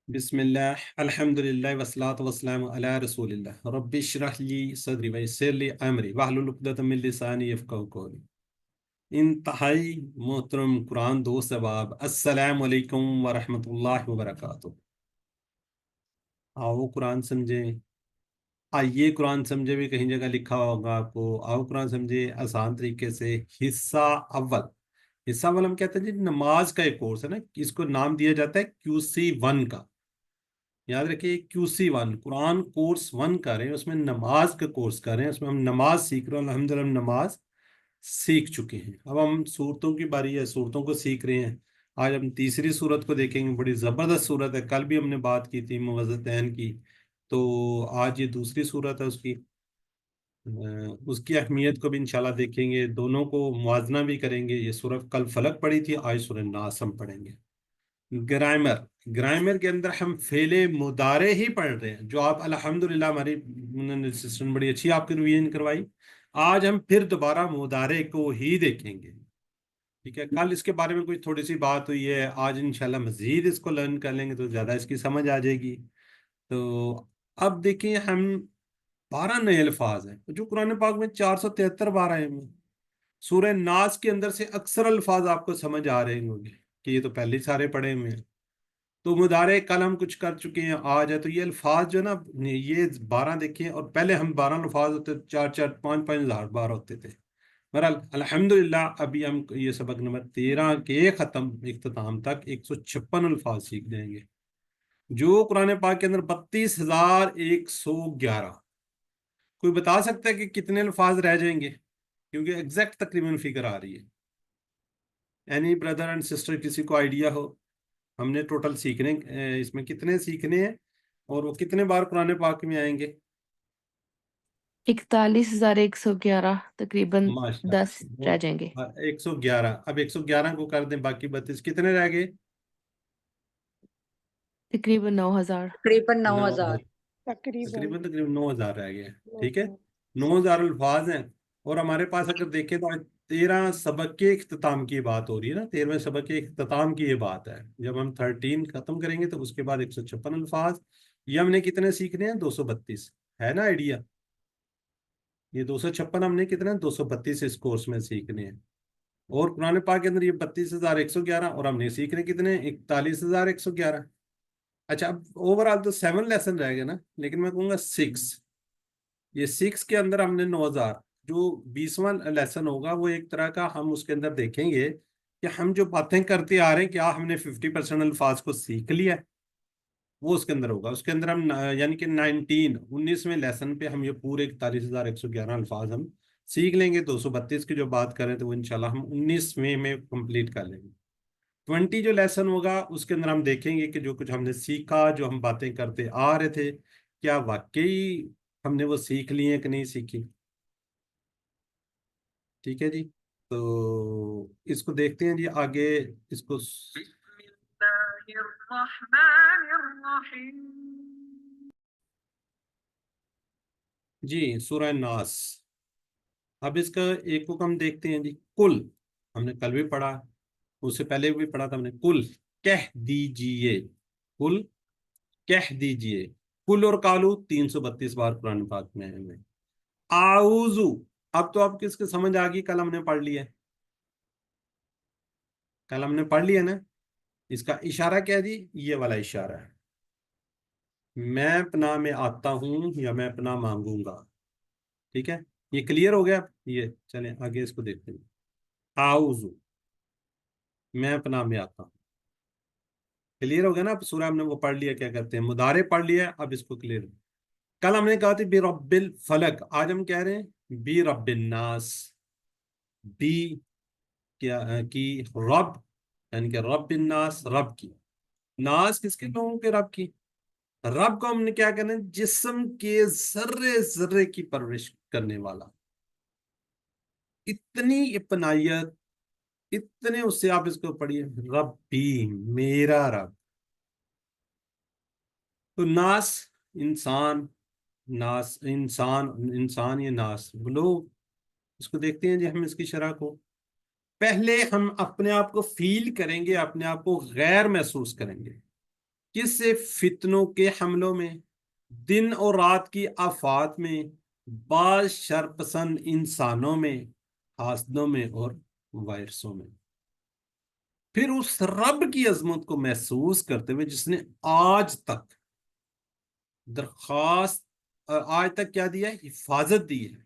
بسم اللہ الحمد للہ وسلاۃ وسلام علی رسول اللہ رب اشرح لی صدری ویسر لی امری واحلل عقدۃ من لسانی یفقہوا قولی۔ انتہائی محترم قرآن دوست احباب، السلام علیکم ورحمۃ اللہ وبرکاتہ۔ آؤ قرآن سمجھیں، آئیے قرآن سمجھے بھی کہیں جگہ لکھا ہوگا آپ کو، آؤ قرآن سمجھے آسان طریقے سے۔ حصہ اول، حصہ اول ہم کہتے ہیں جی نماز کا ایک کورس ہے نا، اس کو نام دیا جاتا ہے QC1 کا۔ یاد رکھیے QC1 قرآن کورس 1 کر رہے ہیں، اس میں نماز کا کورس کر رہے ہیں، اس میں ہم نماز سیکھ رہے ہیں۔ الحمدللہ ہم نماز سیکھ چکے ہیں، اب ہم صورتوں کی باری ہے، صورتوں کو سیکھ رہے ہیں۔ آج ہم تیسری صورت کو دیکھیں گے، بڑی زبردست صورت ہے، کل بھی ہم نے بات کی تھی موعظتین کی، تو آج یہ دوسری صورت ہے اس کی۔ اس کی اہمیت کو بھی انشاءاللہ دیکھیں گے، دونوں کو موازنہ بھی کریں گے۔ یہ سورہ کل فلق پڑھی تھی، آج سورہ ناس ہم پڑھیں گے۔ گرامر، گرامر کے اندر ہم فعل مضارع ہی پڑھ رہے ہیں، جو آپ الحمدللہ ہماری اسسٹنٹ بڑی اچھی آپ کی ریویژن کروائی۔ آج ہم پھر دوبارہ مضارع کو ہی دیکھیں گے، ٹھیک ہے۔ کل اس کے بارے میں کوئی تھوڑی سی بات ہوئی ہے، آج انشاءاللہ مزید اس کو لرن کر لیں گے تو زیادہ اس کی سمجھ آ جائے گی۔ تو اب دیکھیں، ہم 12 نئے الفاظ ہیں جو قرآن پاک میں 473 بار آئے ہیں۔ سورہ ناس کے اندر سے اکثر الفاظ آپ کو سمجھ آ رہے ہوں گے کہ یہ تو پہلے ہی سارے پڑھے ہوئے ہیں۔ تو مضارع کل ہم کچھ کر چکے ہیں، آج ہے تو یہ الفاظ جو نا، یہ 12 دیکھیں، اور پہلے ہم 12 الفاظ ہوتے، 4-4 5-5 ہزار بار ہوتے تھے۔ بہرحال الحمدللہ ابھی ہم یہ سبق نمبر 13 کے ختم اختتام تک 156 الفاظ سیکھ جائیں گے، جو قرآن پاک کے اندر 32,111۔ کوئی بتا سکتا ہے کہ کتنے الفاظ رہ جائیں گے؟ کیونکہ ایگزیکٹ تقریباً فگر آ رہی ہے۔ اینی بردر اینڈ سسٹر کسی کو آئیڈیا ہو، ہم نے ٹوٹل سیکھنے اس میں کتنے سیکھنے ہیں، اور وہ کتنے بار قرآن پاک میں آئیں گے؟ 41,111 تقریباً ماشاء 10 اللہ، رہ جائیں گے۔ 111۔ اب 111 کو کر دیں، باقی 32 کتنے رہ گئے؟ تقریباً 9,000۔ تقریباً 9,000، 9,000۔ تقریباً 9,000 رہ گئے، ٹھیک ہے۔ 9,000 الفاظ ہیں، اور ہمارے پاس اگر دیکھیں تو 13 سبق کے اختتام کی بات ہو رہی ہے نا، 13ویں سبق کے اختتام کی یہ بات ہے۔ جب ہم 13 ختم کریں گے تو اس کے بعد 156 الفاظ، یہ ہم نے کتنے سیکھنے ہیں؟ 232، ہے نا آئیڈیا؟ یہ 256 ہم نے کتنے 232 اس کورس میں سیکھنے ہیں، اور قرآن پاک کے اندر یہ 32,111، اور ہم نے سیکھنے کتنے 41,111۔ اچھا، اب اوور آل تو 7 لیسن رہ گئے نا، لیکن میں کہوں گا 6۔ یہ 6 کے اندر ہم نے 9,000، جو 20واں لیسن ہوگا وہ ایک طرح کا ہم اس کے اندر دیکھیں گے کہ ہم جو باتیں کرتے آ رہے ہیں کیا ہم نے 50% الفاظ کو سیکھ لیا ہے، وہ اس کے اندر ہوگا۔ اس کے اندر ہم یعنی کہ 19ویں لیسن پہ ہم یہ پورے 41,111 الفاظ ہم سیکھ لیں گے۔ 232 کی جو بات کریں تو وہ انشاءاللہ ہم 19ویں میں کمپلیٹ کر لیں گے۔ 20 جو لیسن ہوگا اس کے اندر ہم دیکھیں گے کہ جو کچھ ہم نے سیکھا، جو ہم باتیں کرتے آ رہے تھے، کیا واقعی ہم نے وہ سیکھ لی ہیں کہ نہیں سیکھی، ٹھیک ہے جی۔ تو اس کو دیکھتے ہیں جی آگے، اس کو بسم اللہ الرحمن الرحیم۔ جی سورہ ناس۔ اب اس کا ایک حکم دیکھتے ہیں جی، کل ہم نے کل بھی پڑھا، اس سے پہلے بھی پڑھا تھا ہم نے، کل کہہ دیجئے، کل کہہ دیجئے۔ کل اور کالو 332 بار قرآن پاک میں ہے۔ آؤزو، اب تو آپ کس کے سمجھ آ گئی، کل ہم نے پڑھ لیا ہے، کل ہم نے پڑھ لیا نا۔ اس کا اشارہ کیا جی؟ یہ والا اشارہ ہے، میں پناہ میں آتا ہوں یا میں پناہ مانگوں گا، ٹھیک ہے۔ یہ کلیئر ہو گیا؟ یہ چلیں آگے اس کو دیکھتے ہیں۔ آؤزو، میں پناہ میں آتا ہوں، کلیئر ہو گیا نا۔ اب سورہ ہم نے وہ پڑھ لیا، کیا کرتے ہیں مضارع پڑھ لیا ہے، اب اس کو کلیئر۔ کل ہم نے کہا تھی بی رب الفلق، آج ہم کہہ رہے ہیں بی رب الناس۔ بی کیا کی رب، یعنی کہ رب الناس، رب کی، ناس کس کے لوگوں کے رب کی۔ رب کو ہم نے کیا کہنا ہے؟ جسم کے ذرے ذرے کی پرورش کرنے والا۔ اتنی اپنائیت، اتنے اس سے آپ اس کو پڑھیے، ربی، میرا رب۔ تو ناس انسان، ناس انسان، انسان یہ ناس لوگ۔ اس کو دیکھتے ہیں جی ہم اس کی شرح کو۔ پہلے ہم اپنے آپ کو فیل کریں گے، اپنے آپ کو غیر محسوس کریں گے۔ کس سے؟ فتنوں کے حملوں میں، دن اور رات کی آفات میں، بعض شرپسند انسانوں میں، حاسدوں میں اور وائرسوں میں۔ پھر اس رب کی عظمت کو محسوس کرتے ہوئے جس نے آج تک درخواست آج تک کیا دیا ہے؟ حفاظت دی ہے،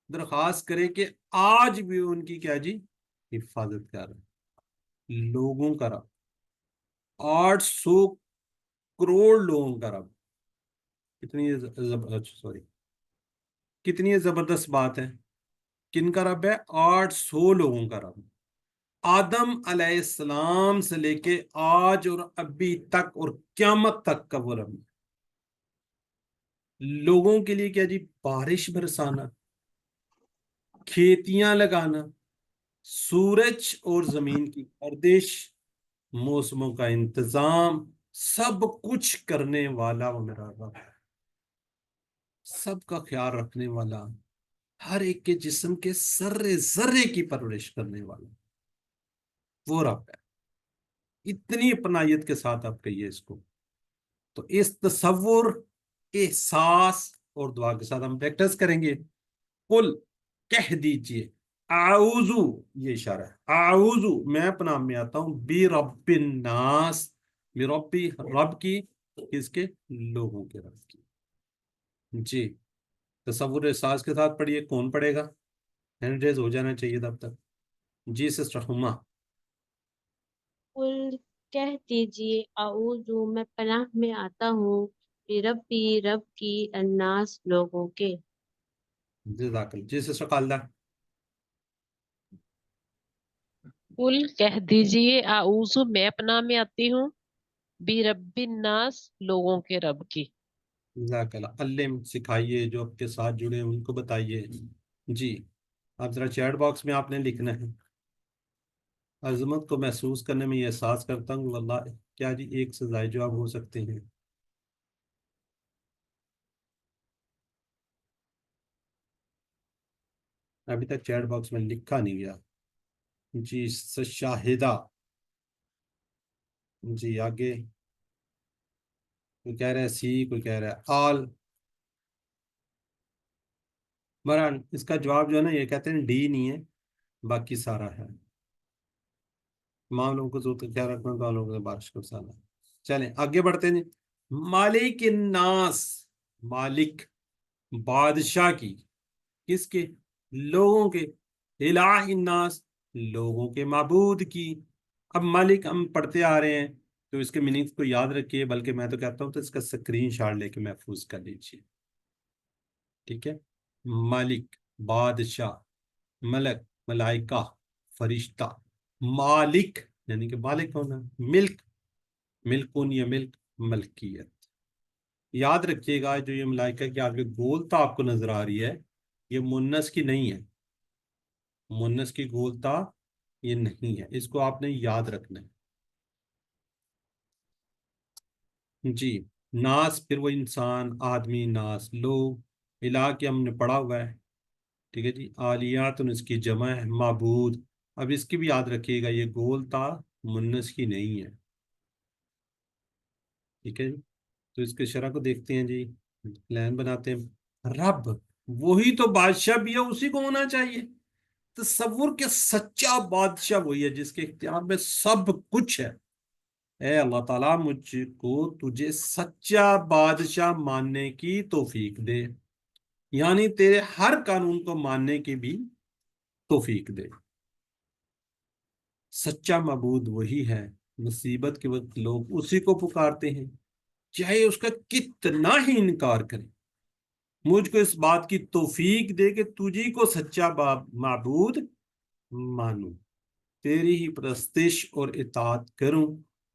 درخواست کرے کہ آج بھی ان کی کیا جی؟ حفاظت کر رہا ہے۔ لوگوں کا رب، 800 کروڑ لوگوں کا رب، سوری کتنی زبردست بات ہے۔ کن کا رب ہے؟ 800 لوگوں کا رب، آدم علیہ السلام سے لے کے آج اور ابھی تک اور قیامت تک کا وہ رب۔ لوگوں کے لیے کیا جی؟ بارش برسانا، کھیتیاں لگانا، سورج اور زمین کی گردش، موسموں کا انتظام، سب کچھ کرنے والا وہ میرا رب ہے، سب کا خیال رکھنے والا، ہر ایک کے جسم کے ذرے ذرے کی پرورش کرنے والا وہ رب ہے۔ اتنی اپنائیت کے ساتھ آپ کہیے اس کو۔ تو اس تصور، احساس اور دعا کے ساتھ ہم پریکٹس کریں گے۔ قل، کہہ دیجئے، اعوذو، یہ اشارہ ہے، اعوذو، میں پناہ میں آتا ہوں، برب الناس، بربی، رب کی، کس کے؟ لوگوں کے رب کی۔ جی، تصور احساس کے ساتھ پڑھیے۔ کون پڑھے گا؟ ہینڈ ریز ہو جانا چاہیے تب تک۔ جی سسٹر ہما۔ قل، کہہ دیجئے، اعوذ، میں پناہ میں آتا ہوں، بربی، رب کی، الناس، لوگوں کے۔ جزاک اللہ۔ جی سسٹر خالدہ۔ قل، کہہ دیجئے، اعوذ، میں پناہ میں آتی ہوں، برب الناس، لوگوں کے رب کی۔ جزاک اللہ۔ علم، سکھائیے، جو آپ کے ساتھ جڑے ہیں ان کو بتائیے۔ جی، اب ذرا چیٹ باکس میں آپ نے لکھنا ہے۔ عظمت کو محسوس کرنے میں یہ احساس کرتا ہوں واللہ کیا جی، ایک سے زائد جواب ہو سکتے ہیں۔ ابھی تک چیٹ باکس میں لکھا نہیں گیا۔ جی شاہدہ۔ جی آگے کوئی کہہ رہا ہے سی، کوئی کہہ رہا ہے آل۔ بہرحال اس کا جواب جو ہے نا، یہ کہتے ہیں ڈی نہیں ہے، باقی سارا ہے۔ تمام لوگوں کو ضرورت کا خیال رکھنا، تو لوگوں کو بارش کو سانا۔ چلیں آگے بڑھتے ہیں۔ مالک الناس، مالک، بادشاہ کی، کس کے؟ لوگوں کے، الہ الناس، لوگوں کے معبود کی۔ اب مالک ہم پڑھتے آ رہے ہیں تو اس کے میننگز کو یاد رکھیے، بلکہ میں تو کہتا ہوں تو اس کا سکرین شاٹ لے کے محفوظ کر لیجیے، ٹھیک ہے؟ مالک، بادشاہ، ملک، ملائکہ، فرشتہ، مالک یعنی کہ مالک ہونا، ملک، ملکون یا ملک، ملکیت۔ یاد رکھیے گا جو یہ ملائکہ کی آگے گولتا آپ کو نظر آ رہی ہے، یہ مونس کی نہیں ہے، مونس کی گولتا یہ نہیں ہے، اس کو آپ نے یاد رکھنا ہے۔ جی، ناس، پھر وہ انسان، آدمی، ناس، لوگ، الہ کے ہم نے پڑھا ہوا ہے، ٹھیک ہے جی۔ آلیات اس کی جمع ہے، معبود۔ اب اس کی بھی یاد رکھیے گا، یہ گولتا منس کی نہیں ہے، ٹھیک ہے جی۔ تو اس کے شرح کو دیکھتے ہیں جی، پلان بناتے ہیں۔ رب، وہی تو بادشاہ بھی ہے، اسی کو ہونا چاہیے۔ تصور کے سچا بادشاہ وہی ہے جس کے اختیار میں سب کچھ ہے۔ اے اللہ تعالیٰ مجھ کو تجھے سچا بادشاہ ماننے کی توفیق دے، یعنی تیرے ہر قانون کو ماننے کی بھی توفیق دے۔ سچا معبود وہی ہے، مصیبت کے وقت لوگ اسی کو پکارتے ہیں، چاہے اس کا کتنا ہی انکار کریں۔ مجھ کو اس بات کی توفیق دے کہ تجھی کو سچا معبود مانوں، تیری ہی پرستش اور اطاعت کروں،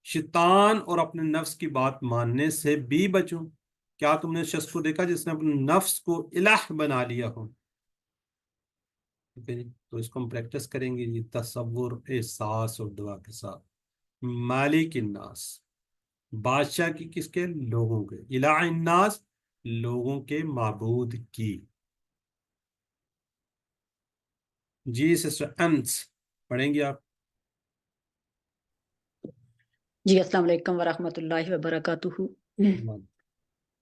شیطان اور اپنے نفس کی بات ماننے سے بھی بچوں۔ کیا تم نے شخص کو دیکھا جس نے اپنے نفس کو الہ بنا لیا ہو؟ تو اس کو ہم پریکٹس کریں گے یہ تصور، احساس اور دعا کے ساتھ۔ مالک الناس، بادشاہ کی، کس کے؟ لوگوں کے، الہ الناس، لوگوں کے معبود کی۔ جی سسٹر انس پڑھیں گے آپ؟ جی السلام علیکم ورحمۃ اللہ وبرکاتہ۔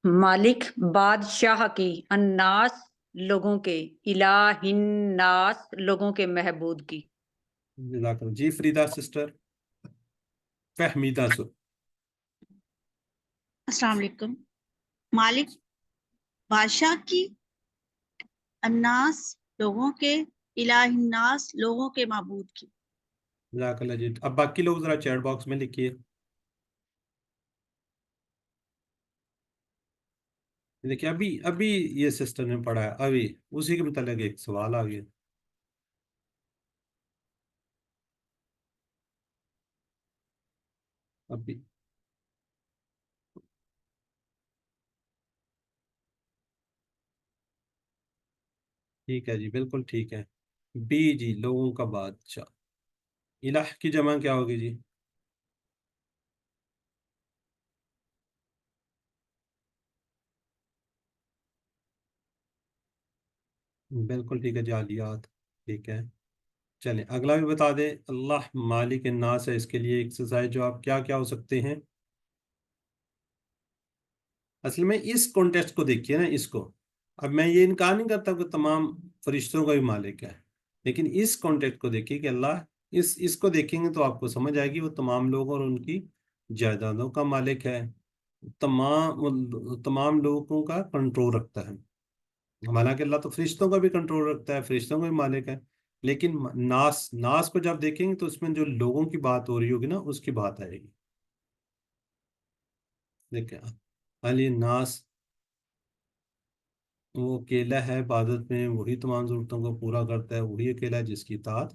مالک بادشاہ کی، الناس لوگوں کے، الہ الناس لوگوں کے محبوب کی۔ جزاک اللہ۔ جی فریدہ سسٹر فہمیدہ سو۔ السلام علیکم۔ مالک بادشاہ کی، الناس لوگوں کے، الہ الناس لوگوں کے معبود کی۔ جزاک اللہ جی۔ اب باقی لوگ ذرا چیٹ باکس میں لکھیے۔ دیکھیے ابھی یہ سسٹر نے پڑھا ہے، ابھی اسی کے متعلق ایک سوال آ گیا۔ ابھی ٹھیک ہے جی، بالکل ٹھیک ہے۔ بی جی، لوگوں کا بادشاہ، الہ کی جمع کیا ہوگی جی؟ بالکل ٹھیک ہے، جالیات، ٹھیک ہے۔ چلیں اگلا بھی بتا دیں۔ اللہ مالک الناس ہے، اس کے لیے ایکسرسائز جواب کیا کیا ہو سکتے ہیں؟ اصل میں اس کانٹیکسٹ کو دیکھیے نا، اس کو۔ اب میں یہ انکار نہیں کرتا کہ تمام فرشتوں کا بھی مالک ہے، لیکن اس کانٹیکسٹ کو دیکھیے کہ اللہ اس کو دیکھیں گے تو آپ کو سمجھ آئے گی وہ تمام لوگ اور ان کی جائیدادوں کا مالک ہے، تمام لوگوں کا کنٹرول رکھتا ہے۔ حالانکہ اللہ تو فرشتوں کا بھی کنٹرول رکھتا ہے، فرشتوں کا بھی مالک ہے، لیکن ناس کو جب دیکھیں گے تو اس میں جو لوگوں کی بات ہو رہی ہوگی نا، اس کی بات آئے گی۔ دیکھیں علی ناس، وہ اکیلا ہے عبادت میں، وہی تمام ضرورتوں کو پورا کرتا ہے، وہی اکیلا ہے جس کی اطاعت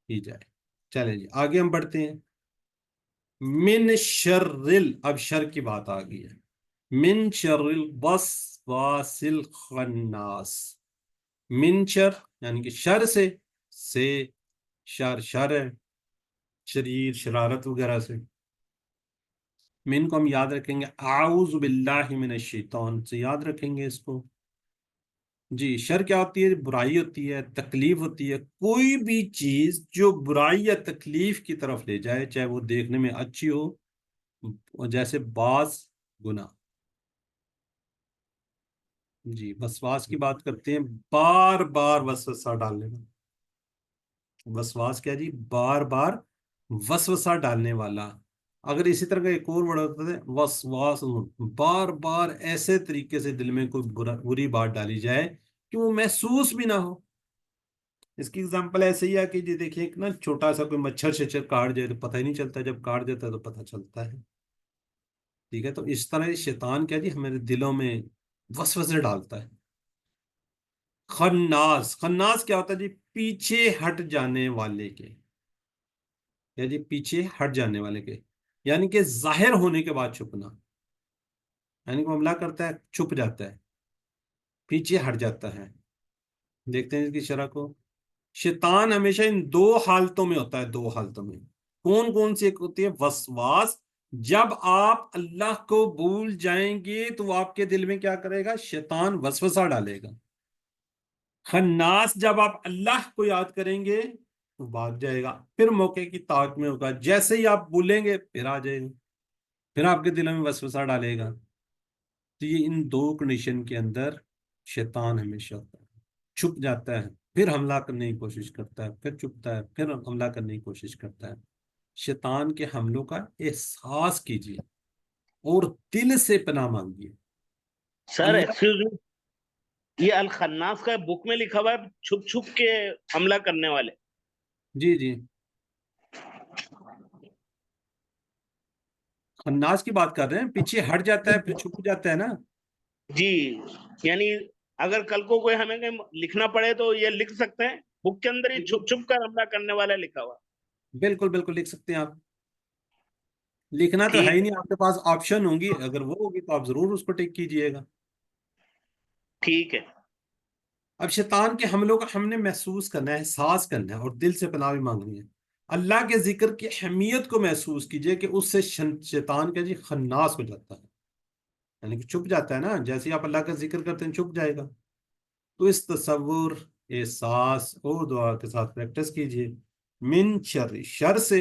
کی جائے۔ چلیں جی آگے ہم بڑھتے ہیں۔ من شرل، اب شر کی بات آ گئی ہے۔ من شر الوسواس الخناس، من شر یعنی کہ شر سے شر ہے، شریر شرارت وغیرہ سے۔ من کو ہم یاد رکھیں گے اعوذ باللہ من الشیطان سے، یاد رکھیں گے اس کو۔ جی جی کیا ہوتی ہے؟ برائی ہوتی ہے، تکلیف ہوتی ہے، کوئی بھی چیز جو برائی یا تکلیف کی طرف لے جائے، چاہے وہ دیکھنے میں اچھی ہو، جیسے بعض گناہ۔ جی وسواس کی بات کرتے ہیں، بار بار وسوسہ ڈالنے والا۔ وسواس کیا جی؟ بار بار وسوسہ ڈالنے والا۔ اگر اسی طرح کا ایک اور ورڈ ہوتا ہے وسواس، بار بار ایسے طریقے سے دل میں کوئی بری بات ڈالی جائے کہ وہ محسوس بھی نہ ہو۔ اس کی اگزامپل ایسے ہی ہے کہ جی دیکھیں ایک نا چھوٹا سا کوئی مچھر شچر کاٹ جائے تو پتہ ہی نہیں چلتا، جب کاٹ جاتا ہے تو پتہ چلتا ہے۔ ٹھیک ہے، تو اس طرح شیطان کیا جی ہمارے دلوں میں وسوسے ڈالتا ہے۔ خناس، خناس کیا ہوتا ہے جی؟ پیچھے ہٹ جانے والے کے، یا جی پیچھے ہٹ جانے والے کے، یعنی کہ ظاہر ہونے کے بعد چھپنا، یعنی کہ حملہ کرتا ہے چھپ جاتا ہے، پیچھے ہٹ جاتا ہے۔ دیکھتے ہیں اس کی شرح کو۔ شیطان ہمیشہ ان دو حالتوں میں ہوتا ہے، دو حالتوں میں۔ کون کون سی؟ ایک ہوتی ہے وسواس، جب آپ اللہ کو بھول جائیں گے تو وہ آپ کے دل میں کیا کرے گا؟ شیطان وسوسہ ڈالے گا۔ خناس، جب آپ اللہ کو یاد کریں گے تو بھاگ جائے گا، پھر موقع کی طاقت میں ہوگا، جیسے ہی آپ بھولیں گے پھر آ جائے گا، پھر آپ کے دل میں وسوسہ ڈالے گا۔ تو یہ ان دو کنڈیشن کے اندر شیطان ہمیشہ ہوتا ہے، چھپ جاتا ہے، پھر حملہ کرنے کی کوشش کرتا ہے، پھر چھپتا ہے، پھر حملہ کرنے کی کوشش کرتا ہے۔ شیطان کے حملوں کا احساس کیجیے اور دل سے پناہ مانگیے۔ سر اللہ ایکسکیوز می، یہ الخناس کا بک میں لکھا ہوا ہے چھپ چھپ کے حملہ کرنے والے۔ جی جی خناس کی بات کر رہے ہیں، پیچھے ہٹ جاتا ہے پھر چھپ جاتا ہے نا۔ جی یعنی اگر کل کو کوئی ہمیں کہیں لکھنا پڑے تو یہ لکھ سکتے ہیں بک کے اندر ہی چھپ چھپ کر حملہ کرنے والا لکھا ہوا۔ بالکل بالکل لکھ سکتے ہیں آپ، لکھنا تو ہے ہی ٹھیک نہیں، آپ کے پاس آپشن ہوں گی، اگر وہ ہوگی تو آپ ضرور اس کو ٹک کیجئے گا۔ ٹھیک ہے۔ اب شیطان کے حملوں کا ہم نے محسوس کرنا ہے، احساس کرنا ہے، اور دل سے پناہ بھی مانگنی ہے۔ اللہ کے ذکر کی اہمیت کو محسوس کیجئے کہ اس سے شیطان کا جی خناس ہو جاتا ہے، یعنی کہ چھپ جاتا ہے نا، جیسے آپ اللہ کا ذکر کرتے ہیں چھپ جائے گا۔ تو اس تصور، احساس اور دعا کے ساتھ پریکٹس کیجئے۔ من شر، شر سے،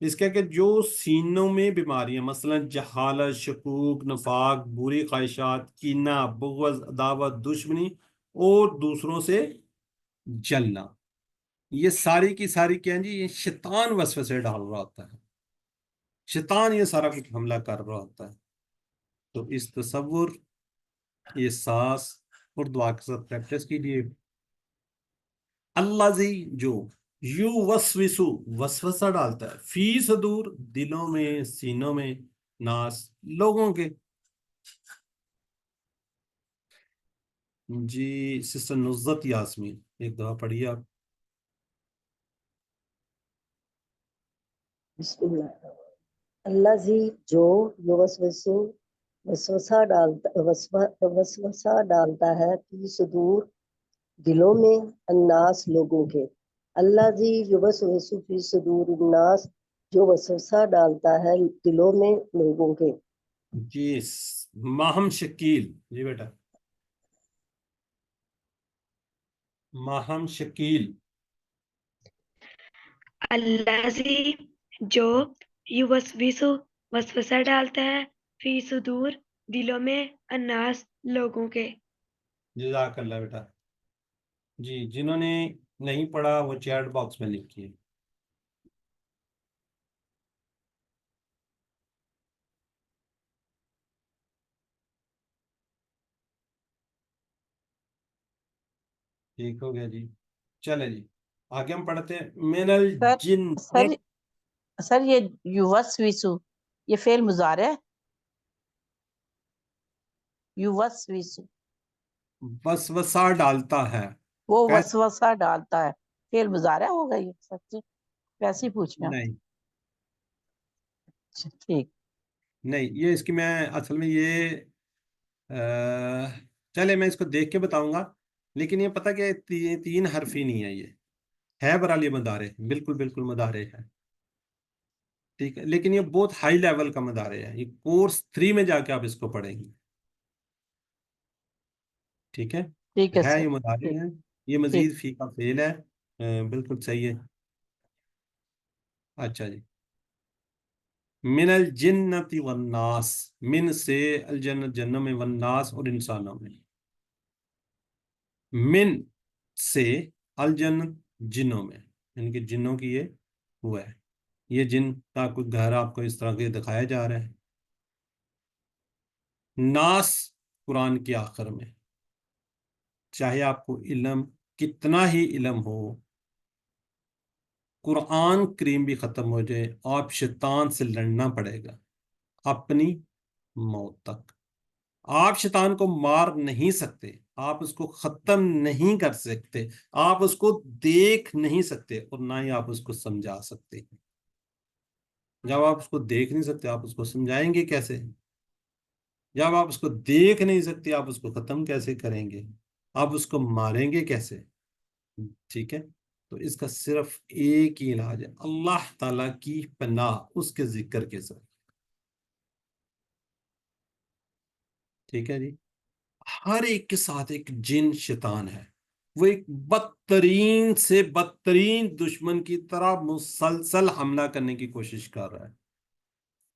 اس کا کہ جو سینوں میں بیماریاں مثلا جہالت، شکوک، نفاق، بری خواہشات، کینہ، بغض، عداوت، دشمنی اور دوسروں سے جلنا، یہ ساری کی ساری کیا ہیں جی، یہ شیطان وسوسے ڈال رہا ہوتا ہے، شیطان یہ سارا کچھ حملہ کر رہا ہوتا ہے. تو اس تصور، یہ سانس اور دعا کے ساتھ پریکٹس کیجیے. اللہ زی جو یو وسوسو وسوسہ ڈالتا ہے، فی صدور دلوں میں، سینوں میں، ناس لوگوں کے. جی سسٹر نزت یاسمین ایک دفعہ پڑھیے آپ. بسم اللہ. اللہ زی جو وسوسہ ڈالتا ہے فی صدور دلوں میں، الناس لوگوں کے. اللہ زی یوسوسو فی صدور الناس جو وسوسہ ڈالتا ہے دلوں میں لوگوں کے. جی ماہم شکیل، جی بیٹا ماہم شکیل. الذی جو یوسوسو وسوسہ ڈالتا ہے فی صدور دلوں میں، الناس لوگوں کے. جزاک اللہ بیٹا. جی جنہوں نے نہیں پڑھا وہ چیٹ باکس میں لکھیے. ٹھیک ہو گیا جی. چلے جی آگے ہم پڑھتے ہیں. من الجن. سر یہ یوسوسو یہ فعل مضارع ہے. یوسوسو وسوسہ ڈالتا ہے. وہ وسوسہ ڈالتا ہے، فعل مضارع ہوگا یہ سچی، ویسے ہی پوچھ میں. نہیں ٹھیک نہیں، یہ اس کی میں اصل میں یہ چلے میں اس کو دیکھ کے بتاؤں گا، لیکن یہ پتہ کہ تین حرفی نہیں ہے، یہ ہے برحال یہ مدارے، بالکل بالکل مدارے ہے. ٹھیک ہے، لیکن یہ بہت ہائی لیول کا مدارے ہے، یہ کورس 3 میں جا کے آپ اس کو پڑھیں گے. ٹھیک ہے، ٹھیک ہے ہے سر. یہ مدارے ہیں، یہ مزید فی کا فعل ہے. بالکل صحیح ہے. اچھا جی. من الجنت والناس، من سے الجنت جنوں میں، والناس اور انسانوں میں. من سے الجنت جنوں میں، یعنی کہ جنوں کی یہ ہوا ہے، یہ جن کا کوئی گھر آپ کو اس طرح کے دکھایا جا رہا ہے. ناس قرآن کے آخر میں، چاہے آپ کو علم کتنا ہی علم ہو، قرآن کریم بھی ختم ہو جائے، آپ شیطان سے لڑنا پڑے گا اپنی موت تک. آپ شیطان کو مار نہیں سکتے، آپ اس کو ختم نہیں کر سکتے، آپ اس کو دیکھ نہیں سکتے، اور نہ ہی آپ اس کو سمجھا سکتے. جب آپ اس کو دیکھ نہیں سکتے آپ اس کو سمجھائیں گے کیسے؟ جب آپ اس کو دیکھ نہیں سکتے آپ اس کو ختم کیسے کریں گے؟ آپ اس کو ماریں گے کیسے؟ ٹھیک ہے، تو اس کا صرف ایک ہی علاج ہے، اللہ تعالیٰ کی پناہ اس کے ذکر کے ساتھ. ٹھیک ہے جی. ہر ایک کے ساتھ ایک جن شیطان ہے، وہ ایک بدترین سے بدترین دشمن کی طرح مسلسل حملہ کرنے کی کوشش کر رہا ہے.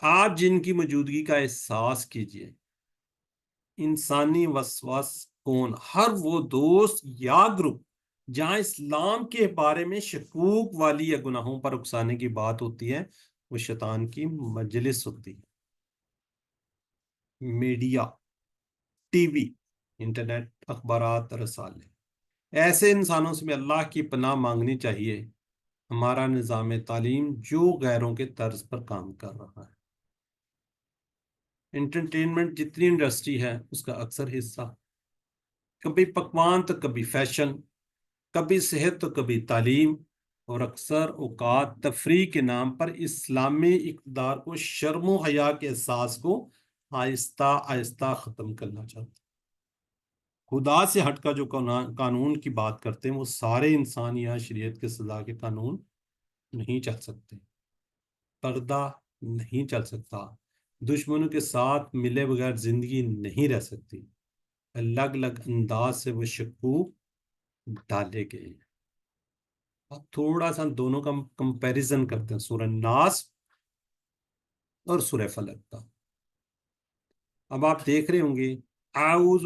آپ جن کی موجودگی کا احساس کیجئے. انسانی وسواس کون؟ ہر وہ دوست یا گروپ جہاں اسلام کے بارے میں شکوک والی یا گناہوں پر اکسانے کی بات ہوتی ہے، وہ شیطان کی مجلس ہوتی ہے. میڈیا، ٹی وی، انٹرنیٹ، اخبارات، رسالے، ایسے انسانوں سے بھی اللہ کی پناہ مانگنی چاہیے. ہمارا نظام تعلیم جو غیروں کے طرز پر کام کر رہا ہے، انٹرٹینمنٹ جتنی انڈسٹری ہے اس کا اکثر حصہ کبھی پکوان تو کبھی فیشن، کبھی صحت تو کبھی تعلیم، اور اکثر اوقات تفریح کے نام پر اسلامی اقتدار کو، شرم و حیا کے احساس کو آہستہ آہستہ ختم کرنا چاہتے ہیں. خدا سے ہٹ کر جو قانون کی بات کرتے ہیں وہ سارے انسان یا شریعت کے سزا کے قانون نہیں چل سکتے. پردہ نہیں چل سکتا، دشمنوں کے ساتھ ملے بغیر زندگی نہیں رہ سکتی. الگ الگ انداز سے وہ شکوک ڈالے گئے. اب تھوڑا سا دونوں کا کمپیریزن کرتے ہیں. سورہ ناس اور سورہ فلق کا. اب آپ دیکھ رہے ہوں گے اعوذ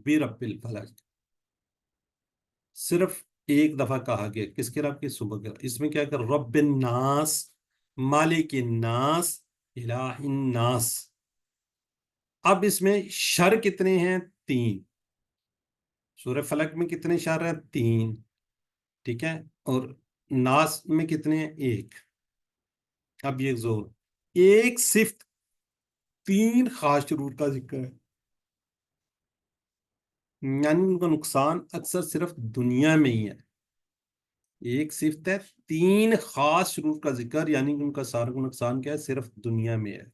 برب الفلق صرف ایک دفعہ کہا گیا. کس کے رب کی؟ صبح کے. اس میں کیا کر رب الناس مالک الناس الہ الناس. اب اس میں شر کتنے ہیں؟ 3. سورہ فلق میں کتنے شر ہیں؟ 3. ٹھیک ہے. اور ناس میں کتنے ہیں؟ 1. اب یہ زور ایک صفت 3 خاص شرور کا ذکر ہے، یعنی ان کا نقصان اکثر صرف دنیا میں ہی ہے. ایک صفت ہے 3 خاص شرور کا ذکر، یعنی ان کا سارا نقصان کیا ہے؟ صرف دنیا میں ہے.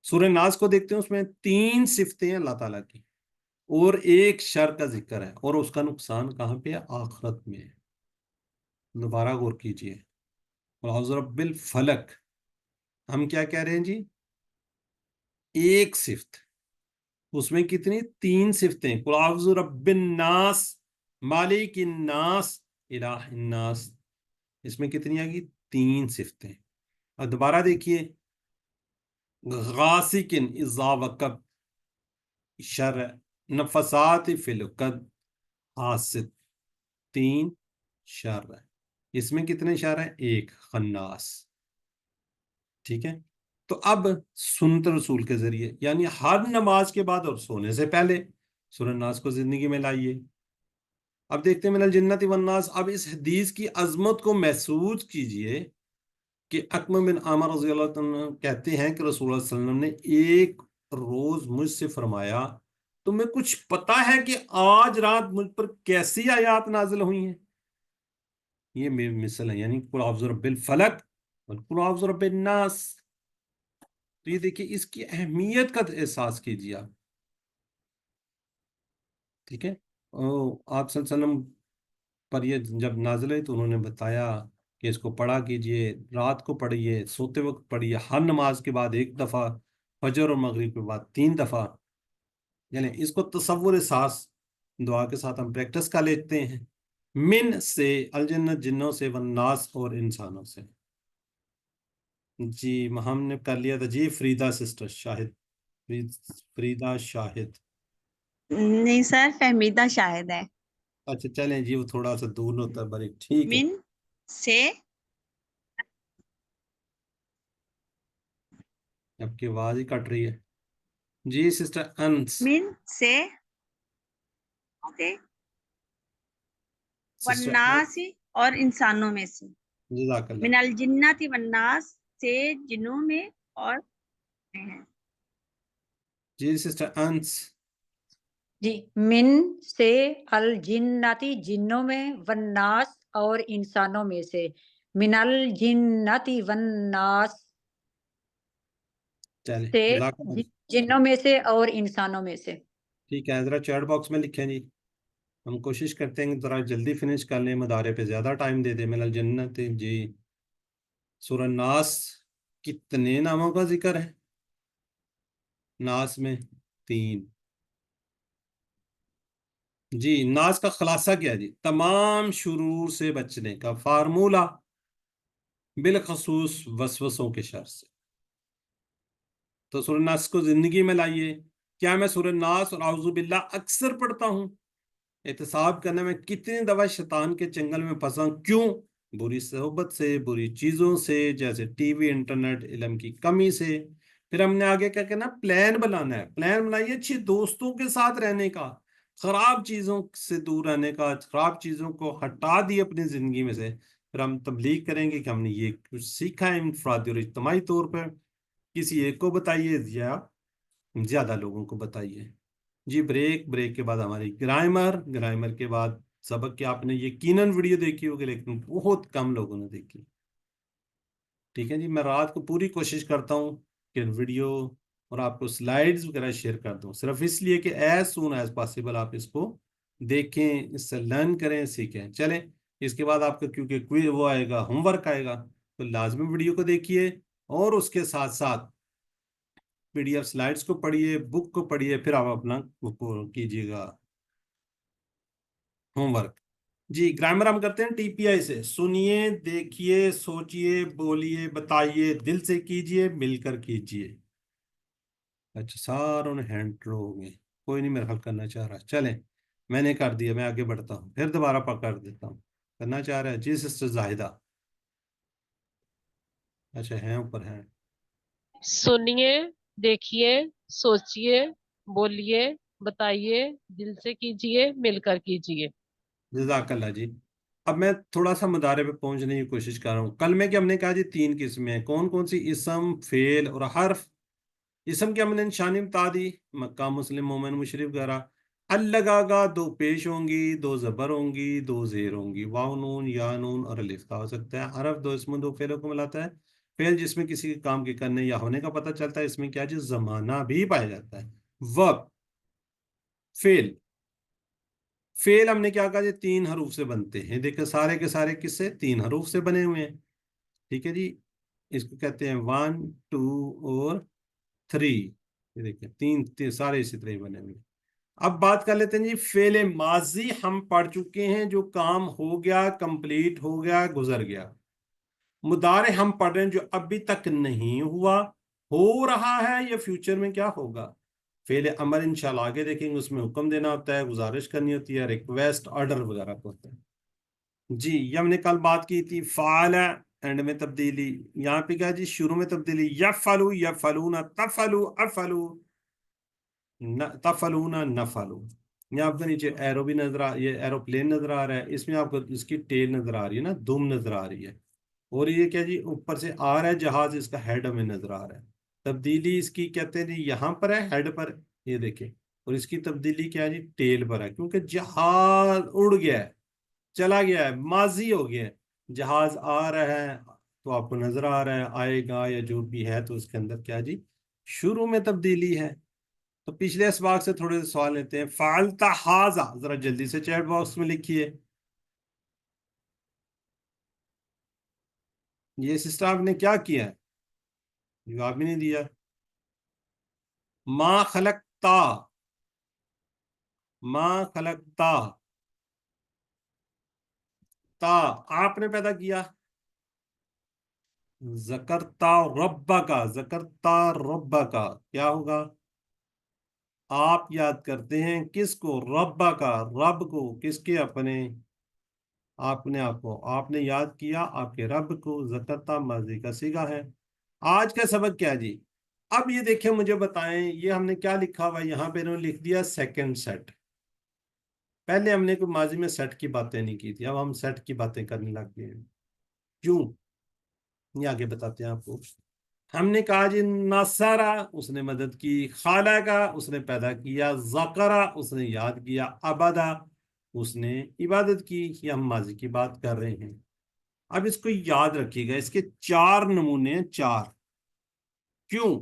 سورہ ناس کو دیکھتے ہیں، اس میں 3 صفتیں ہیں اللہ تعالیٰ کی اور 1 شر کا ذکر ہے، اور اس کا نقصان کہاں پہ ہے؟ آخرت میں ہے. دوبارہ غور کیجئے. اعوذ برب الفلق ہم کیا کہہ رہے ہیں جی؟ ایک صفت. اس میں کتنی؟ 3 صفتیں. قل اعوذ برب الناس مالک الناس الہ الناس. اس میں کتنی آ گئی؟ 3 صفتیں. اور دوبارہ دیکھیے غاسق اذا وقب شر نفسات فی العقد حاسد. 3 شر ہے. اس میں کتنے شر ہیں؟ 1 خناس. ٹھیک ہے. تو اب سنت رسول کے ذریعے، یعنی ہر نماز کے بعد اور سونے سے پہلے سورہ ناس کو زندگی میں لائیے. اب دیکھتے ہیں من الجنت والناس. اب اس حدیث کی عظمت کو محسوس کیجئے کہ اکرم بن عامر رضی اللہ عنہ کہتے ہیں کہ رسول اللہ صلی اللہ علیہ وسلم نے ایک روز مجھ سے فرمایا تمہیں کچھ پتا ہے کہ آج رات مجھ پر کیسی آیات نازل ہوئی ہیں؟ یہ مثل ہے، یعنی قل اعوذ برب الفلق اور قل اعوذ برب الناس. تو یہ دیکھیے اس کی اہمیت کا احساس کیجیے آپ. ٹھیک ہے. آپ صلی اللہ علیہ وسلم پر یہ جب نازل ہے تو انہوں نے بتایا کہ اس کو پڑھا کیجئے، رات کو پڑھیے، سوتے وقت پڑھیے، ہر نماز کے بعد 1 دفعہ، فجر اور مغرب کے بعد 3 دفعہ. یعنی اس کو تصور احساس دعا کے ساتھ ہم پریکٹس کا لیتے ہیں. من سے الجنت جنوں سے، والناس اور انسانوں سے. جی ہم نے کر لیا تھا جی. فریدہ سسٹر شاہد، فریدہ شاہد. نہیں سر، فہمیدہ شاہد ہے. اچھا چلیں جی، وہ تھوڑا سا دور ہوتا ہے بڑی. ٹھیک ہے. من سے اب کی آواز ہی کٹ رہی ہے. جی سسٹر انس. من سے والناس اور انسانوں میں سے. جزاک اللہ. من الجنت والناس سے جنوں میں اور ہیں. جی سسٹر انس. جی من سے الجنتی جنوں میں، والناس اور انسانوں میں سے. من الجنتی والناس چلیں سے جزاک اللہ. جنوں میں سے اور انسانوں میں سے. ٹھیک ہے، ذرا چیٹ باکس میں لکھیں جی. ہم کوشش کرتے ہیں کہ ذرا جلدی فنش کر لیں، مدارے پہ زیادہ ٹائم دے دیں. من الجنت. جی سورہ ناس کتنے ناموں کا ذکر ہے؟ ناس میں 3. جی ناس کا خلاصہ کیا جی؟ تمام شرور سے بچنے کا فارمولہ، بالخصوص وسوسوں کے شر سے. تو سورہ ناس کو زندگی میں لائیے. کیا میں سورہ ناس اور اعوذ باللہ اکثر پڑھتا ہوں؟ احتساب کرنے میں کتنی دفعہ شیطان کے چنگل میں پھنسا. کیوں؟ بری صحبت سے، بری چیزوں سے، جیسے ٹی وی، انٹرنیٹ، علم کی کمی سے. پھر ہم نے آگے کیا کرنا؟ پلان بنانا ہے. پلان بنائیے اچھی دوستوں کے ساتھ رہنے کا، خراب چیزوں سے دور رہنے کا، خراب چیزوں کو ہٹا دی اپنی زندگی میں سے. پھر ہم تبلیغ کریں گے کہ ہم نے یہ کچھ سیکھا ہے انفرادی اور اجتماعی طور پر. کسی ایک کو بتائیے یا زیادہ لوگوں کو بتائیے. جی بریک کے بعد ہماری گرامر کے بعد سبق کہ آپ نے یقیناً ویڈیو دیکھی ہوگی لیکن بہت کم لوگوں نے دیکھی. ٹھیک ہے جی. میں رات کو پوری کوشش کرتا ہوں کہ ویڈیو اور آپ کو سلائیڈز وغیرہ شیئر کر دوں، صرف اس لیے کہ ایز سون ایز پاسبل آپ اس کو دیکھیں، اس سے لرن کریں، سیکھیں. چلیں اس کے بعد آپ کا کیونکہ وہ آئے گا، ہوم ورک آئے گا، تو لازمی ویڈیو کو دیکھیے اور اس کے ساتھ ساتھ پی ڈی ایف سلائیڈز کو پڑھیے، بک کو پڑھیے. پھر آپ اپنا کیجیے گا ہوم ورک. جی گرامر ہم کرتے ہیں TPI سے. سنیے، دیکھیے، سوچئے، بولیے، بتائیے، دل سے کیجئے، مل کر کیجئے. اچھا ساروں نے ہینڈ ڈرو ہو گئے، کوئی نہیں میرا حل کرنا چاہ رہا. چلیں میں نے کر دیا، میں آگے بڑھتا ہوں، پھر دوبارہ پکڑ دیتا ہوں. کرنا چاہ رہا ہے جی سسٹر زاہدہ. اچھا ہیں اوپر ہیں. سنیے، دیکھیے، سوچیے، بولیے، بتائیے، دل سے کیجیے، مل کر کیجیے. جزاک اللہ جی. اب میں تھوڑا سا مدارے پہ پہنچنے کی کوشش کر رہا ہوں. کل میں کہ ہم نے کہا جی 3 قسمیں ہیں. کون کون سی؟ اسم، فعل اور حرف. اسم کی ہم نے نشانی بتا دی، مکہ، مسلم، مومن، مشرف وغیرہ. الگا گا 2 پیش ہوں گی، 2 زبر ہوں گی، 2 زیر ہوں گی. واو نون، یا نون اور الف کا ہو سکتا ہے. حرف 2 اسم 2 فعلوں کو ملاتا ہے. فعل جس میں کسی کے کام کے کرنے یا ہونے کا پتہ چلتا ہے. اس میں کیا جی زمانہ بھی پایا جاتا ہے. ورب، فعل. فعل ہم نے کیا کہا جی 3 حروف سے بنتے ہیں. دیکھیں سارے کے سارے کس سے؟ 3 حروف سے بنے ہوئے ہیں. ٹھیک ہے جی. اس کو کہتے ہیں 1 2 اور 3. یہ دیکھیں 3 سارے اسی طرح ہی بنے ہوئے ہیں. اب بات کر لیتے ہیں جی فعل ماضی. ہم پڑھ چکے ہیں جو کام ہو گیا، کمپلیٹ ہو گیا، گزر گیا. مضارع ہم پڑھ رہے ہیں جو ابھی تک نہیں ہوا، ہو رہا ہے یا فیوچر میں کیا ہوگا. فعل امر انشاءاللہ آگے دیکھیں گے، اس میں حکم دینا ہوتا ہے، گزارش کرنی ہوتی ہے، ریکویسٹ، آرڈر وغیرہ کو ہوتا ہے. جی یہ ہم نے کل بات کی تھی. فعل اینڈ میں تبدیلی. یہاں پہ کیا جی شروع میں تبدیلی. یفعلو، یفعلون، تفعلو، افعلو، تفعلون، نفعلو. یہ آپ کو نیچے ایرو بھی نظر یہ ایروپلین نظر آ رہا ہے. اس میں آپ کو اس کی ٹیل نظر آ رہی ہے نا، دم نظر آ رہی ہے. اور یہ کیا جی اوپر سے آ رہا ہے جہاز، اس کا ہیڈ ہمیں نظر آ رہا ہے. تبدیلی اس کی کہتے ہیں جی یہاں پر ہے، ہیڈ پر. یہ دیکھیں. اور اس کی تبدیلی کیا ہے جی ٹیل پر ہے، کیونکہ جہاز اڑ گیا ہے، چلا گیا ہے، ماضی ہو گیا ہے. جہاز آ رہا ہے تو آپ کو نظر آ رہا ہے، آئے گا یا جو بھی ہے تو اس کے اندر کیا جی شروع میں تبدیلی ہے. تو پچھلے اسباق سے تھوڑے سے سوال لیتے ہیں. فعلت ھذا، ذرا جلدی سے چیٹ باکس میں لکھیے. یہ سسٹر آپ نے کیا کیا ہے؟ جواب بھی نہیں دیا. ما خلقتا، ما خلقتا، تا آپ نے پیدا کیا. ذکرتا ربکا، ذکرتا ربکا کیا ہوگا؟ آپ یاد کرتے ہیں کس کو؟ ربکا، رب کو. کس کے؟ اپنے آپ نے آپ نے یاد کیا آپ کے رب کو. ذکرتا ماضی کا صیغہ ہے. آج کا سبق کیا جی؟ اب یہ دیکھیں مجھے بتائیں، یہ ہم نے کیا لکھا ہوا ہے یہاں پہ؟ انہوں نے لکھ دیا سیکنڈ سیٹ. پہلے ہم نے کوئی ماضی میں سیٹ کی باتیں نہیں کی تھی، اب ہم سیٹ کی باتیں کرنے لگ گئے ہیں. کیوں؟ یہ آگے بتاتے ہیں آپ کو. ہم نے کہا جی نصرہ، اس نے مدد کی. خالقہ، اس نے پیدا کیا. ذکرہ، اس نے یاد کیا. عبدہ، اس نے عبادت کی. یہ ہم ماضی کی بات کر رہے ہیں. اب اس کو یاد رکھیے گا، اس کے 4 نمونے ہیں. 4 کیوں؟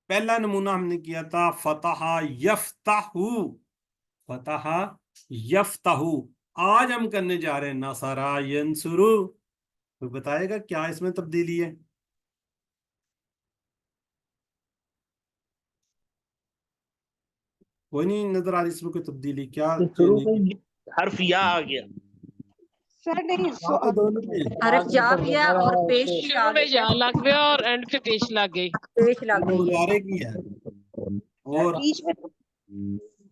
پہلا نمونہ ہم نے کیا تھا فتح یفتح، فتح یفتح. آج ہم کرنے جا رہے ہیں نصرہ ینصرو. کوئی بتائے گا کیا اس میں تبدیلی ہے؟ کوئی نہیں نظر آ رہی اس میں کوئی تبدیلی؟ کیا شروع میں حرف یا آ گیا. حرف یا بھی ہے اور پیش بھی شروع میں یا لگ گیا اور اینڈ پہ پیش لگ گئی. پیش لگ گئی ہے. مضارع کی ہے. اور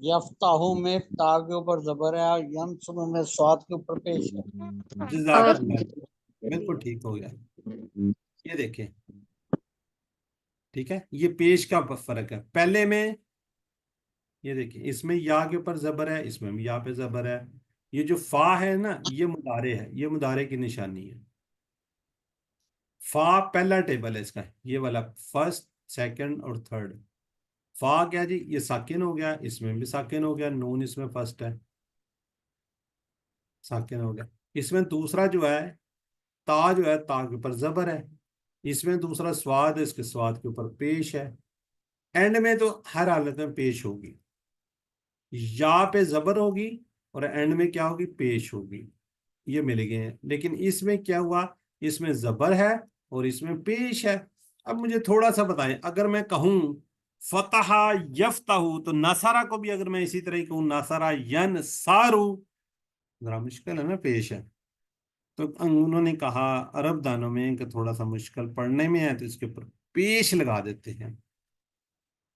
یفتح میں تا کے اوپر زبر ہے، ینصر میں صاد کے اوپر پیش ہے. جزاک اللہ، بالکل ٹھیک ہو گیا. یہ دیکھیں ٹھیک ہے، یہ پیش کا فرق ہے. پہلے میں یہ دیکھیں اس میں یا کے اوپر زبر ہے، اس میں بھی یا پہ زبر ہے. یہ جو فا ہے نا یہ مضارع ہے، یہ مضارع کی نشانی ہے. فا پہلا ٹیبل ہے اس کا، یہ والا فرسٹ، سیکنڈ اور تھرڈ. فا کیا جی یہ ساکن ہو گیا، اس میں بھی ساکن ہو گیا. نون اس میں فرسٹ ہے، ساکن ہو گیا. اس میں دوسرا جو ہے تا، جو ہے تا کے اوپر زبر ہے. اس میں دوسرا سواد ہے، اس کے سواد کے اوپر پیش ہے. اینڈ میں تو ہر حالت میں پیش ہوگی، یا پہ زبر ہوگی اور اینڈ میں کیا ہوگی؟ پیش ہوگی. یہ مل گئے ہیں. لیکن اس میں کیا ہوا؟ اس میں زبر ہے اور اس میں پیش ہے. اب مجھے تھوڑا سا بتائیں، اگر میں کہوں فتح یفتح تو نصرہ کو بھی اگر میں اسی طرح کہوں نصرہ ینصارو، ذرا مشکل ہے نا پیش ہے. تو انہوں نے کہا عرب دانوں میں کہ تھوڑا سا مشکل پڑھنے میں ہے تو اس کے اوپر پیش لگا دیتے ہیں.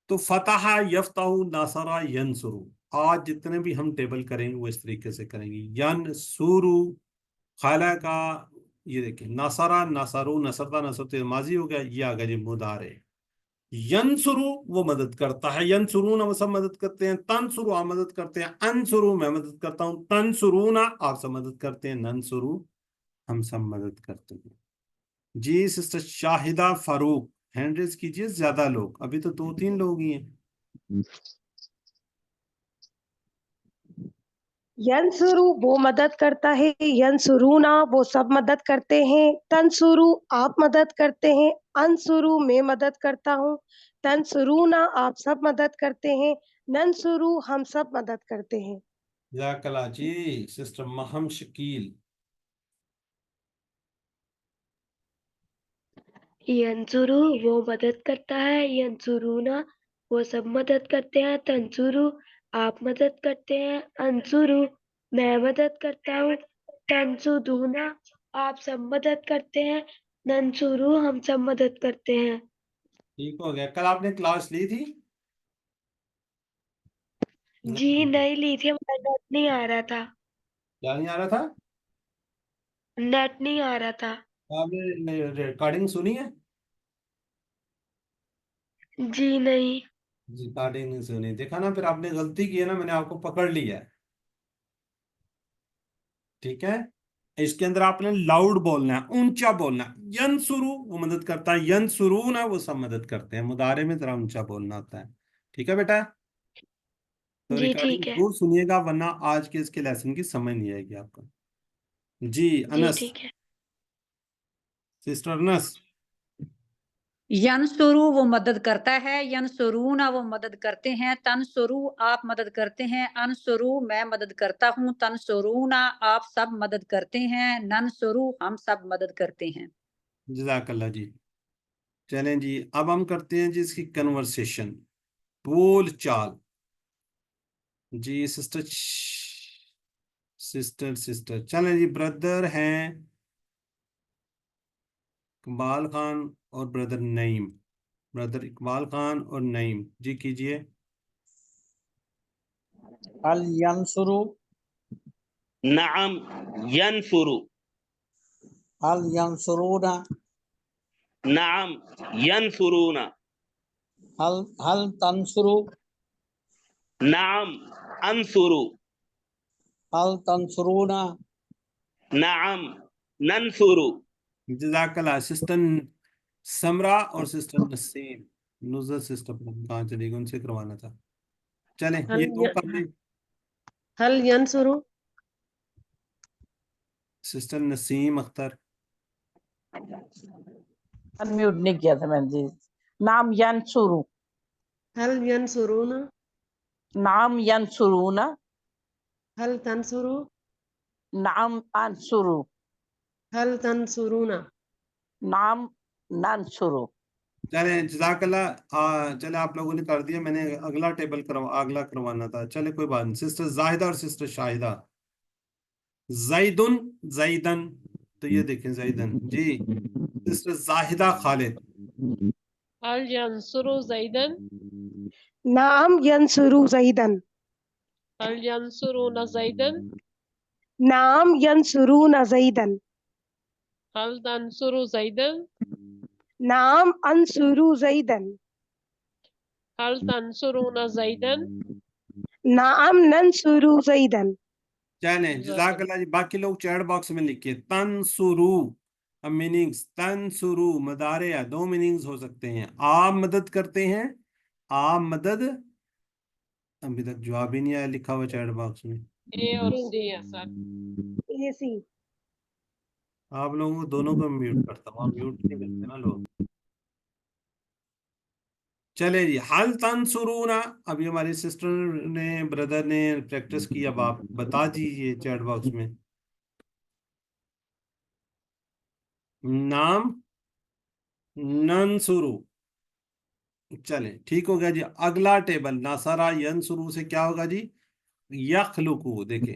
تو فتح یفتح ناصرہ ینصرو، آج جتنے بھی ہم ٹیبل کریں گے وہ اس طریقے سے کریں گے. ینصرو خالہ کا یہ دیکھیں، ناصرہ ناصرو، نصرتا نصرت ماضی ہو گیا، یہ آگا جی مضارع. ینصرو وہ مدد کرتا ہے، ینصرون وہ سب مدد کرتے ہیں، تنصرو آپ مدد کرتے ہیں، انصرو میں مدد کرتا ہوں، تنصرون آپ سب مدد کرتے ہیں، ننصرو ہم سب مدد کرتے ہیں. جی سسٹر شاہدہ فاروق ہینڈ ریز کیجئے، زیادہ لوگ، ابھی تو 2-3 لوگ ہی ہیں. ینسرو وہ مدد کرتا ہے، ینسرونا وہ سب مدد کرتے ہیں، تنسرو آپ مدد کرتے ہیں، انسرو میں مدد کرتا ہوں، تنسرونا آپ سب مدد کرتے ہیں، ننسرو ہم سب مدد کرتے ہیں. جزاک اللہ. جی سسٹر مہم شکیل. ینسرو وہ مدد کرتا ہے، ینسرونا وہ سب مدد کرتے ہیں، تنسرو آپ مدد کرتے ہیں، انسرو میں مدد کرتا ہوں، تنسدونا آپ سب مدد کرتے ہیں، ننسرو ہم سب مدد کرتے ہیں. ٹھیک ہو گیا. کل آپ نے کلاس لی تھی؟ جی نہیں لی تھی، ہمارا نیٹ نہیں آ رہا تھا. کیا نہیں آ رہا تھا؟ نیٹ نہیں آ رہا تھا. آپ نے ریکارڈنگ سنی ہے؟ جی نہیں. ریکارڈنگ نہیں سنی، دیکھا نا، پھر آپ نے غلطی کی ہے نا، میں نے آپ کو پکڑ لیا ہے. ٹھیک ہے، اس کے اندر آپ نے لاؤڈ بولنا ہے، اونچا بولنا ہے. ینسرو وہ مدد کرتا ہے، ینسرون وہ سب مدد کرتے ہیں. مضارع میں ذرا اونچا بولنا ہوتا ہے. ٹھیک ہے بیٹا؟ تو جی ریکارڈنگ ٹھیک ہے. ضرور سنیے گا، ورنہ آج کے اس کے لیسن کی سمجھ نہیں آئے گی آپ کو. جی جی انس، ٹھیک ہے. سسٹر انس. ینسرو وہ مدد کرتا ہے، ینسرونا وہ مدد کرتے ہیں، تنسرو آپ مدد کرتے ہیں، انسرو میں مدد کرتا ہوں، تنسرونا آپ سب مدد کرتے ہیں، ننسرو ہم سب مدد کرتے ہیں. جزاک اللہ. جی چلیں جی، اب ہم کرتے ہیں جی اس کی کنورسیشن، بول چال. جی سسٹر چلیں جی. بردر ہیں اقبال خان اور بردر نعیم، بردر اقبال خان اور نعیم. جی کیجئے. هل ينصر نعم ینصرو، هل ينصرون نعم ینصرون، هل تنصر نعم انصرو، هل تنصرون نعم ننصرو. جزاک اللہ. سسٹر سمرا اور سسٹر نسیم، نظر سسٹر کہاں چلی گئی، ان سے کروانا تھا. چلیں یہ دو کر لیں. هل ينصر سسٹر نسیم اختر. انمیوٹ نہیں کیا تھا میں نے جی. نام ینسرو، هل ينصرون نام ینسرون، هل تنصروا نام انصرو، هل تنصرون. نام ننصرو. چلیں جزاک اللہ. چلے آپ لوگوں نے کر دیا، میں نے اگلا ٹیبل اگلا کروانا تھا. چلے کوئی بات نہیں. سسٹر زاہدہ اور سسٹر شاہدہ. زیدن زیدن، تو یہ دیکھیں زیدن. جی سسٹر زاہدہ خالد. هل ينصر زيدا نعم ینسرو زیدن، هل ينصرون زيدا نعم ینسرون زیدن، هل تنصر زيدا نعم انسرو زیدن، هل تنصرون زيدا. نعم ننسرو زیدن. چلیں جزاک اللہ. جی باقی لوگ چیٹ باکس میں لکھیے تنصرو. اب میننگز، تنصرو مضارع ہے، 2 میننگز ہو سکتے ہیں. آپ مدد کرتے ہیں، آپ مدد. ابھی تک جواب ہی نہیں آیا لکھا ہوا چیٹ باکس میں. اے اور سی ہے سر. اے سی. آپ لوگوں کو دونوں کو میوٹ کرتا ہوں، آپ میوٹ نہیں کرتے نا لوگ. چلے جی. حل تنصرون، ابھی ہماری سسٹر نے بردر نے پریکٹس کی، اب آپ بتا دیجیے چیٹ باکس میں. نام ننصرو. چلیں ٹھیک ہو گیا جی. اگلا ٹیبل ناصرہ ینصرو سے کیا ہوگا جی؟ یخلقو. دیکھیں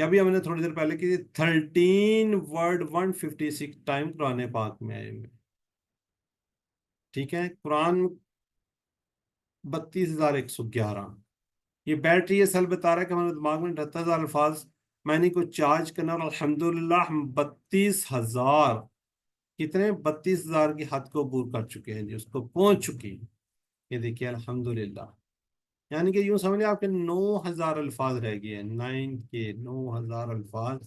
یا بھی ہم نے تھوڑی دیر پہلے کی 13 ورڈ 156 ٹائم قرآن پاک میں آئے ہوئے. ٹھیک ہے، قرآن 32,111. یہ بیٹری یہ سیل بتا رہا ہے کہ ہمارے دماغ میں 78,000 الفاظ میں نے کو چارج کرنا، اور الحمدللہ ہم 32,000 کتنے 32,000 کی حد کو عبور کر چکے ہیں جی، اس کو پہنچ چکی ہیں. یہ دیکھیے الحمدللہ، یعنی کہ یوں سمجھ لیں آپ کے 9,000 الفاظ رہ گئے ہیں، 9,000 الفاظ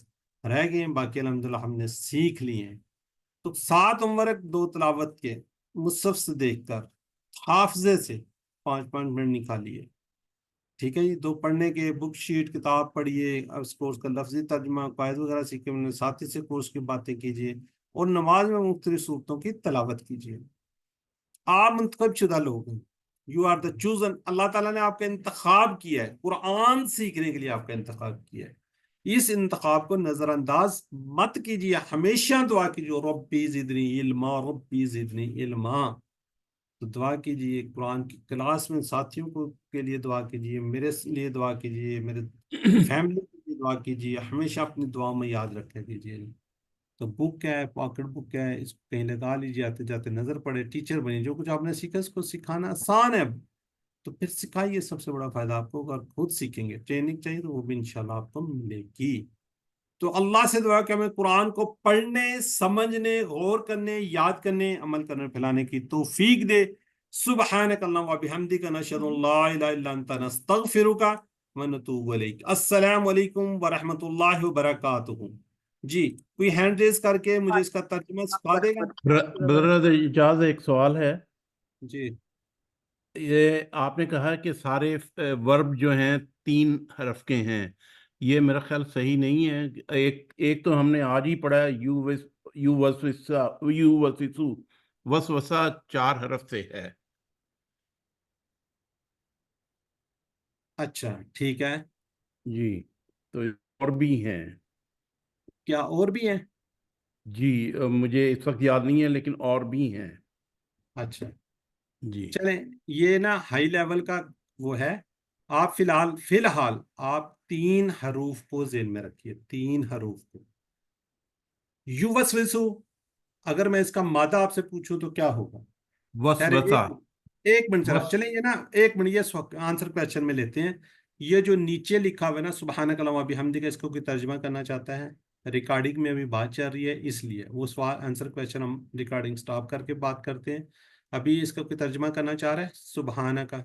رہ گئے ہیں، باقی الحمدللہ ہم نے سیکھ لیے ہیں. تو 7 عمر 2 تلاوت کے مصحف سے دیکھ کر حافظے سے 5 منٹ نکالیے. ٹھیک ہے جی، 2 پڑھنے کے بک شیٹ کتاب پڑھیے، اس کورس کا لفظی ترجمہ قواعد وغیرہ سیکھے، میں نے ساتھی سے کورس کی باتیں کیجیے، اور نماز میں مختلف صورتوں کی تلاوت کیجیے. آپ منتخب شدہ لوگ ہیں، یو آر دا چوزن. اللہ تعالیٰ نے آپ کا انتخاب کیا ہے، قرآن سیکھنے کے لیے آپ کا انتخاب کیا ہے. اس انتخاب کو نظر انداز مت کیجیے، ہمیشہ دعا کیجیے ربی زدنی علما، ربی زدنی علما. تو دعا کیجیے، قرآن کی کلاس میں ساتھیوں کو کے لیے دعا کیجیے، میرے لیے دعا کیجیے، میرے فیملی کے لیے دعا کیجیے، ہمیشہ اپنی دعا میں یاد رکھا کیجیے. تو بک ہے، پاکٹ بک ہے، اس کو کہیں لگا لیجیے، آتے جاتے نظر پڑے، ٹیچر بنیے. جو کچھ آپ نے سیکھا اس کو سکھانا آسان ہے، تو پھر سکھائیے. سب سے بڑا فائدہ آپ کو، اگر خود سیکھیں گے. ٹریننگ چاہیے تو وہ بھی انشاءاللہ آپ کو ملے گی. تو اللہ سے دعا کہ ہمیں قرآن کو پڑھنے، سمجھنے، غور کرنے، یاد کرنے، عمل کرنے، پھیلانے کی توفیق دے. سبحانک اللہم و بحمدک، نشہد ان لا الہ الا انت، نستغفرک و نتوب الیک. السلام علیکم ورحمۃ اللہ وبرکاتہ. جی، کوئی ہینڈ ریز کر کے مجھے اس کا ترجمہ سکھا دے گا؟ برادر اجاز ایک سوال ہے. جی، یہ آپ نے کہا کہ سارے ورب جو ہیں 3 حرف کے ہیں، یہ میرا خیال صحیح نہیں ہے. ایک تو ہم نے آج ہی پڑھا ہے، یو وسوسو، وسوسہ 4 حرف سے ہے. اچھا ٹھیک ہے. جی، تو اور بھی ہیں. کیا اور بھی ہیں؟ جی مجھے اس وقت یاد نہیں ہے، لیکن اور بھی ہیں. اچھا جی چلیں، یہ نا ہائی لیول کا وہ ہے. آپ فی الحال آپ 3 حروف کو ذہن میں رکھیے، 3 حروف کو. یوسوسو، اگر میں اس کا مادہ آپ سے پوچھوں تو کیا ہوگا؟ خیر، وسوسہ. ایک منٹ ذرا چلیں، یہ نا ایک منٹ، یہ آنسر کویشچن میں لیتے ہیں. یہ جو نیچے لکھا ہوا ہے نا سبحانک اللہم و بحمدک، اس کو کوئی ترجمہ کرنا چاہتا ہے؟ ریکارڈنگ میں ابھی بات چل رہی ہے، اس لیے وہ سوال آنسر کویشچن ہم ریکارڈنگ سٹاپ کر کے بات کرتے ہیں. ابھی اس کا کوئی ترجمہ کرنا چاہ رہا ہے سبحانہ کا؟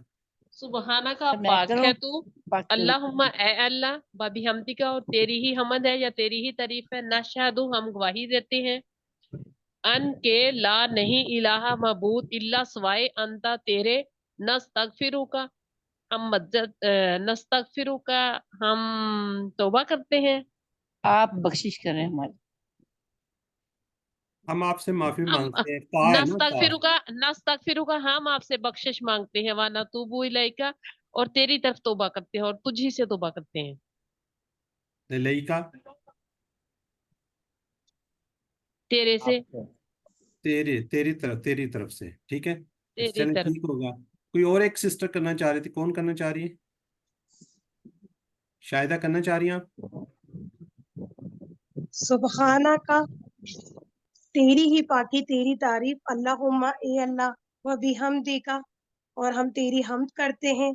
سبحانہ کا میں پاک کروں؟ ہے تو، پاک کروں۔ اللہم اے اللہ، بحمدک اور تیری ہی حمد ہے یا تیری ہی تعریف ہے، نشہد ہم گواہی دیتے ہیں، ان کے لا نہیں الہ معبود الا سوائے انتا تیرے، نستغفرو کا ہم نستغفرو کا ہم توبہ کرتے ہیں. آپ بخشش کریں ہماری. ہم آپ سے معافی ہم مانگتے ہیں. تا ہے نا، تا. نستغفرو کا ہم آپ سے بخشش مانگتے ہیں، وَنَتُوبُ إِلَيْكَ اور تیری طرف توبہ کرتے ہیں اور تجھ ہی سے توبہ کرتے ہیں. لئی کا تیرے سے، تیری طرف سے. ٹھیک ہے، تیری چلیں طرف. ٹھیک ہوگا. کوئی اور ایک سسٹر کرنا چاہ رہی تھی، کون کرنا چاہ رہی ہے؟ شاہدہ کرنا چاہ رہی ہیں آپ؟ سبحانہ کا، تیری ہی پاکی، تیری تعریف، اللہم اے اللہ، و بحمدی کا اور ہم تیری حمد کرتے ہیں،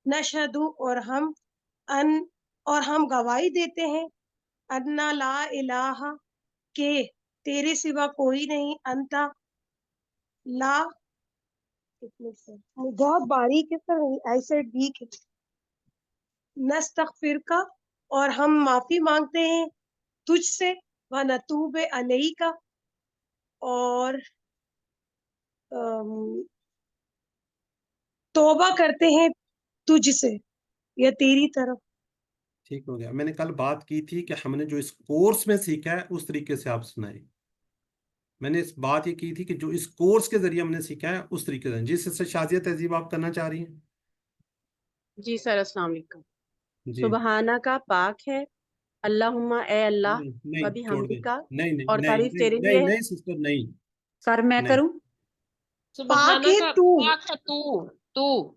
نشہدو اور ہم گواہی دیتے ہیں، انا لا الہ کہ تیرے سوا کوئی نہیں، انتا لا، بہت باریک ہے سر، آئی سیڈ ویک ہے، نستغفر کا اور ہم معافی مانگتے ہیں تجھ سے، ونتوب علیک کا اور توبہ کرتے ہیں تجھ سے یا تیری طرف. ٹھیک ہو گیا. میں نے کل بات کی تھی کہ ہم نے جو اس کورس میں سیکھا ہے اس طریقے سے آپ سنائیں. میں نے اس بات یہ کی تھی کہ جو اس کورس کے ذریعے ہم نے سیکھا ہے اس طریقے سے. جس سے شازیہ تہذیب آپ کرنا چاہ رہی ہیں؟ جی سر، السلام علیکم. جی، سبحانہ کا پاک ہے، اللہم اے اللہ، نہیں کبھی چھوڑ حمدی دیں. کا نہیں نہیں اور نہیں تعریف نہیں تیرے لیے نہیں ہے. نہیں سسٹر، نہیں سر میں نہیں. کروں؟ سبحانہ پاک ہے کا تو، پاک ہے تو.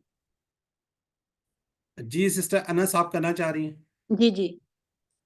جی سسٹر انس آپ کرنا چاہ رہی ہیں؟ جی جی.